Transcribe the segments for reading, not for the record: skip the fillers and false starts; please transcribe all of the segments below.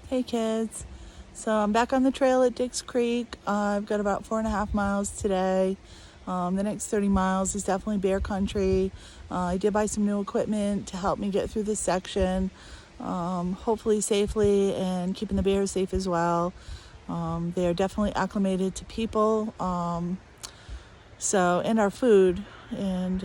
Hey kids. So I'm back on the trail at Dix Creek. I've got about 4.5 miles today. The next 30 miles is definitely bear country. I did buy some new equipment to help me get through this section, hopefully safely, and keeping the bears safe as well. They are definitely acclimated to people, and our food, and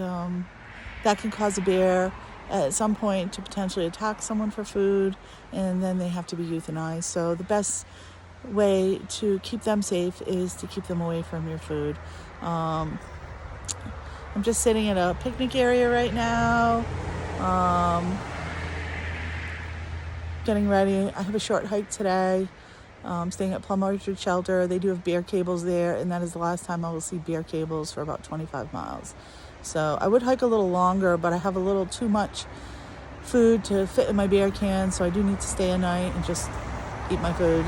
that can cause a bear at some point to potentially attack someone for food, and then they have to be euthanized. So the best way to keep them safe is to keep them away from your food. I'm just sitting at a picnic area right now, getting ready. I have a short hike today. Staying at Plum Orchard Shelter. They do have bear cables there, and that is the last time I will see bear cables for about 25 miles. So I would hike a little longer, but I have a little too much food to fit in my bear can, so I do need to stay a night and just eat my food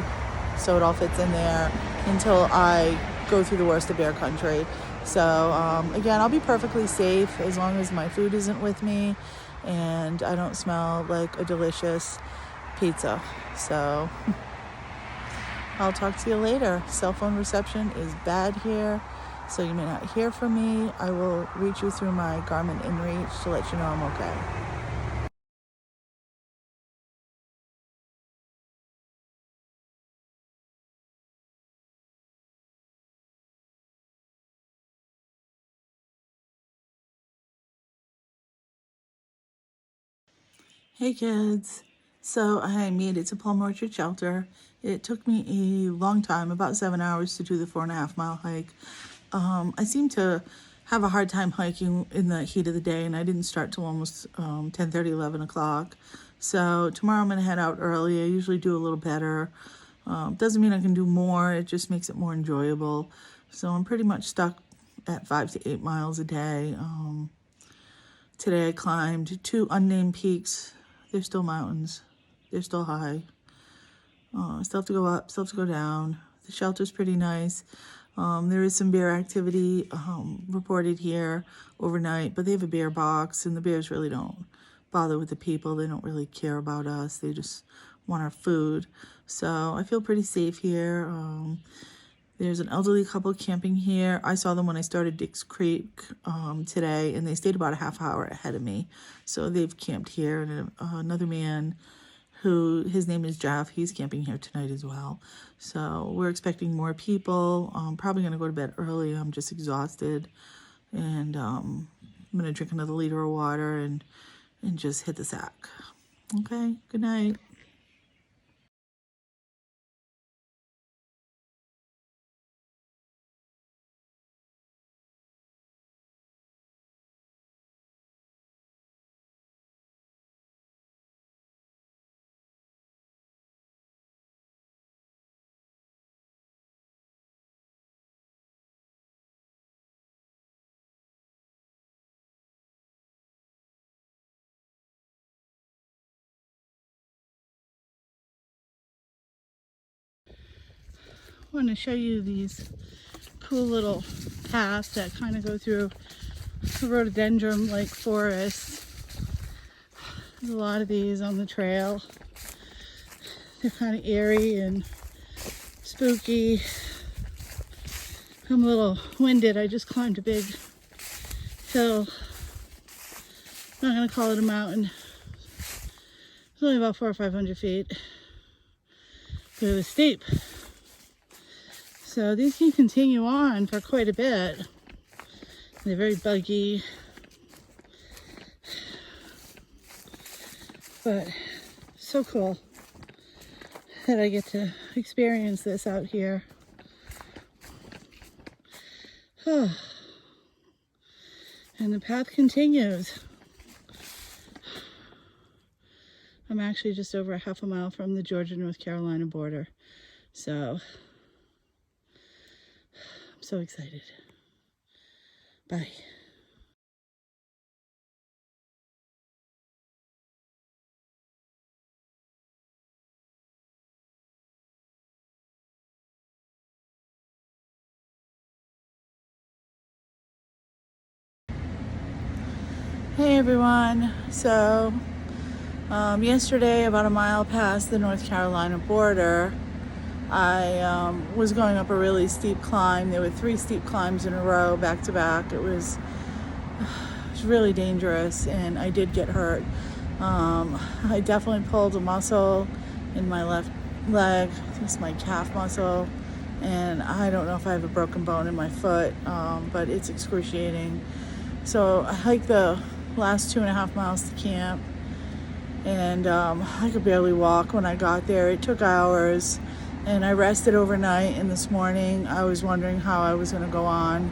so it all fits in there until I go through the worst of bear country. So again, I'll be perfectly safe as long as my food isn't with me and I don't smell like a delicious pizza. So I'll talk to you later. Cell phone reception is bad here, so you may not hear from me. I will reach you through my Garmin InReach to let you know I'm okay. Hey kids. So I made it to Plum Orchard Shelter. It took me a long time, about 7 hours, to do the 4.5 mile hike. I seem to have a hard time hiking in the heat of the day, and I didn't start till almost 10:30, 11 o'clock. So tomorrow I'm going to head out early. I usually do a little better. Doesn't mean I can do more. It just makes it more enjoyable. So I'm pretty much stuck at 5 to 8 miles a day. Today I climbed 2 unnamed peaks. They're still mountains. They're still high. Still have to go up, still have to go down. The shelter's pretty nice. There is some bear activity reported here overnight, but they have a bear box, and the bears really don't bother with the people. They don't really care about us. They just want our food. So I feel pretty safe here. There's an elderly couple camping here. I saw them when I started Dix Creek today, and they stayed about a half hour ahead of me. So they've camped here, and another man his name is Jeff, he's camping here tonight as well. So we're expecting more people. I'm probably going to go to bed early. I'm just exhausted. And I'm going to drink another liter of water and just hit the sack. Okay, good night. I want to show you these cool little paths that kind of go through rhododendron-like forest. There's a lot of these on the trail. They're kind of eerie and spooky. I'm a little winded. I just climbed a big hill. I'm not going to call it a mountain. It's only about 400 or 500 feet. But it was steep. So these can continue on for quite a bit. They're very buggy. But so cool that I get to experience this out here. And the path continues. I'm actually just over a half a mile from the Georgia-North Carolina border. So I'm so excited. Bye. Hey everyone. So Yesterday, about a mile past the North Carolina border, I was going up a really steep climb. There were 3 steep climbs in a row, back to back. It was really dangerous, and I did get hurt. I definitely pulled a muscle in my left leg, it's my calf muscle, and I don't know if I have a broken bone in my foot, but it's excruciating. So I hiked the last 2.5 miles to camp, and I could barely walk when I got there. It took hours, and I rested overnight, and this morning I was wondering how I was going to go on.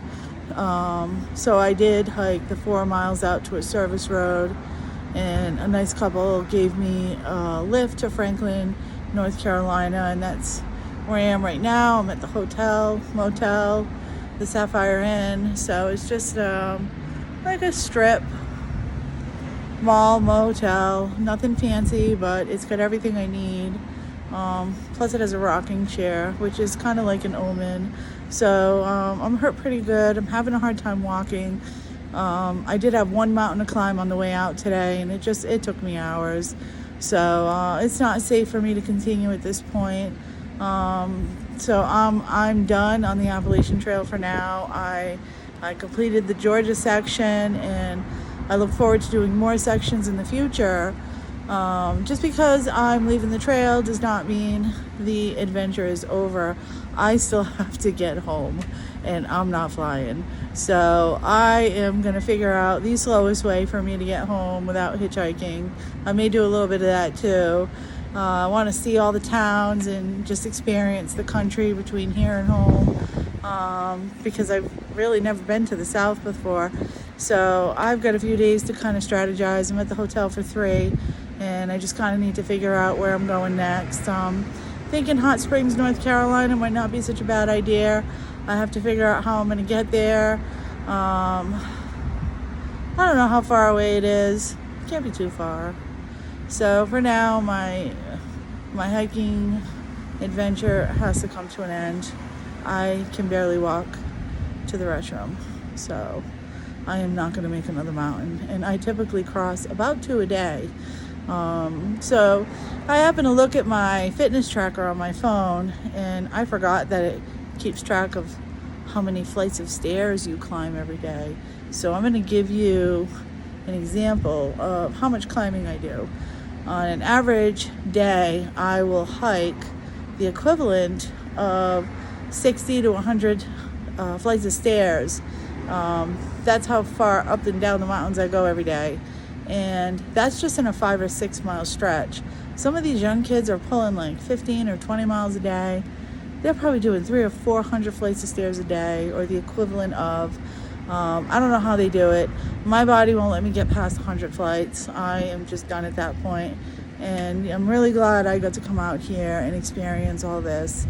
So I did hike the 4 miles out to a service road, and a nice couple gave me a lift to Franklin, North Carolina, and that's where I am right now. I'm at the motel, the Sapphire Inn. So it's just like a strip mall motel, nothing fancy, but it's got everything I need. Plus it has a rocking chair, which is kind of like an omen. So I'm hurt pretty good. I'm having a hard time walking. I did have one mountain to climb on the way out today, and it took me hours. So it's not safe for me to continue at this point. So I'm done on the Appalachian Trail for now. I completed the Georgia section, and I look forward to doing more sections in the future. Just because I'm leaving the trail does not mean the adventure is over. I still have to get home, and I'm not flying. So I am going to figure out the slowest way for me to get home without hitchhiking. I may do a little bit of that too. I want to see all the towns and just experience the country between here and home, because I've really never been to the South before. So I've got a few days to kind of strategize. I'm at the hotel for 3, and I just kind of need to figure out where I'm going next. Thinking Hot Springs, North Carolina might not be such a bad idea. I have to figure out how I'm going to get there. I don't know how far away it is. It can't be too far. So for now, my hiking adventure has to come to an end. I can barely walk to the restroom, so I am not going to make another mountain. And I typically cross about 2 a day. So I happen to look at my fitness tracker on my phone, and I forgot that it keeps track of how many flights of stairs you climb every day. So I'm going to give you an example of how much climbing I do. On an average day, I will hike the equivalent of 60 to 100 flights of stairs. That's how far up and down the mountains I go every day. And that's just in a 5 or 6 mile stretch. Some of these young kids are pulling like 15 or 20 miles a day. They're probably doing 300 or 400 flights of stairs a day, or the equivalent of. I don't know how they do it. My body won't let me get past 100 flights. I am just done at that point. And I'm really glad I got to come out here and experience all this.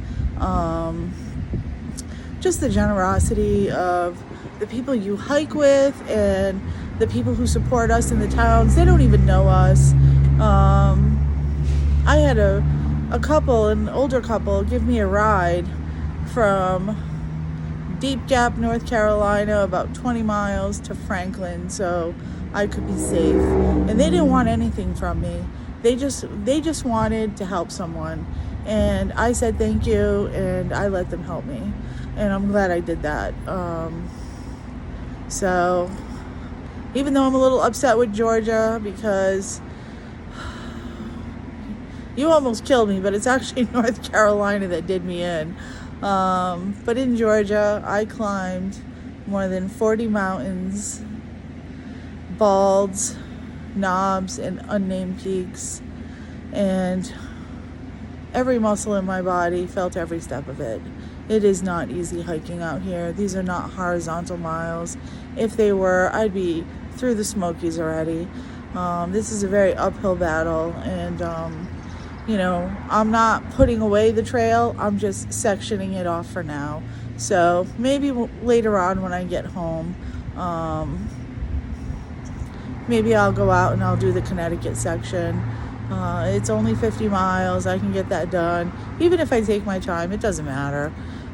Just the generosity of the people you hike with, and the people who support us in the towns. They don't even know us. I had a couple, an older couple, give me a ride from Deep Gap, North Carolina, about 20 miles to Franklin, so I could be safe. And they didn't want anything from me. They just wanted to help someone. And I said thank you, and I let them help me. And I'm glad I did that. So even though I'm a little upset with Georgia, because you almost killed me, but it's actually North Carolina that did me in. But in Georgia, I climbed more than 40 mountains, balds, knobs, and unnamed peaks. And every muscle in my body felt every step of it. It is not easy hiking out here. These are not horizontal miles. If they were, I'd be through the Smokies already. This is a very uphill battle, and I'm not putting away the trail. I'm just sectioning it off for now. So maybe later on when I get home, maybe I'll go out and I'll do the Connecticut section. It's only 50 miles. I can get that done. Even if I take my time, it doesn't matter.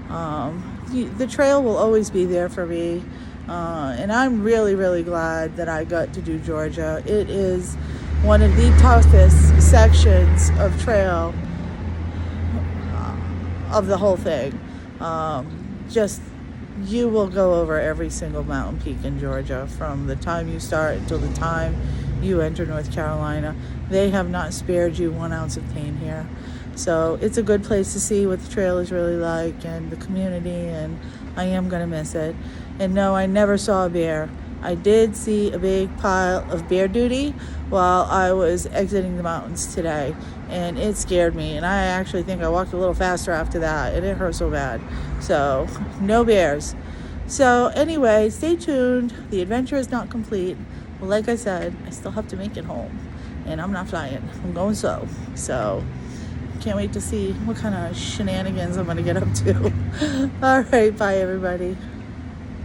The trail will always be there for me. And I'm really, really glad that I got to do Georgia. It is one of the toughest sections of trail of the whole thing. Just you will go over every single mountain peak in Georgia from the time you start until the time you enter North Carolina. They have not spared you 1 ounce of pain here. So it's a good place to see what the trail is really like and the community, and I am going to miss it. And no, I never saw a bear. I did see a big pile of bear duty while I was exiting the mountains today, and it scared me, and I actually think I walked a little faster after that, and it hurt so bad. So no bears. So anyway, stay tuned. The adventure is not complete. Well, like I said, I still have to make it home, and I'm not flying. I'm going slow. So can't wait to see what kind of shenanigans I'm going to get up to. All right, bye everybody.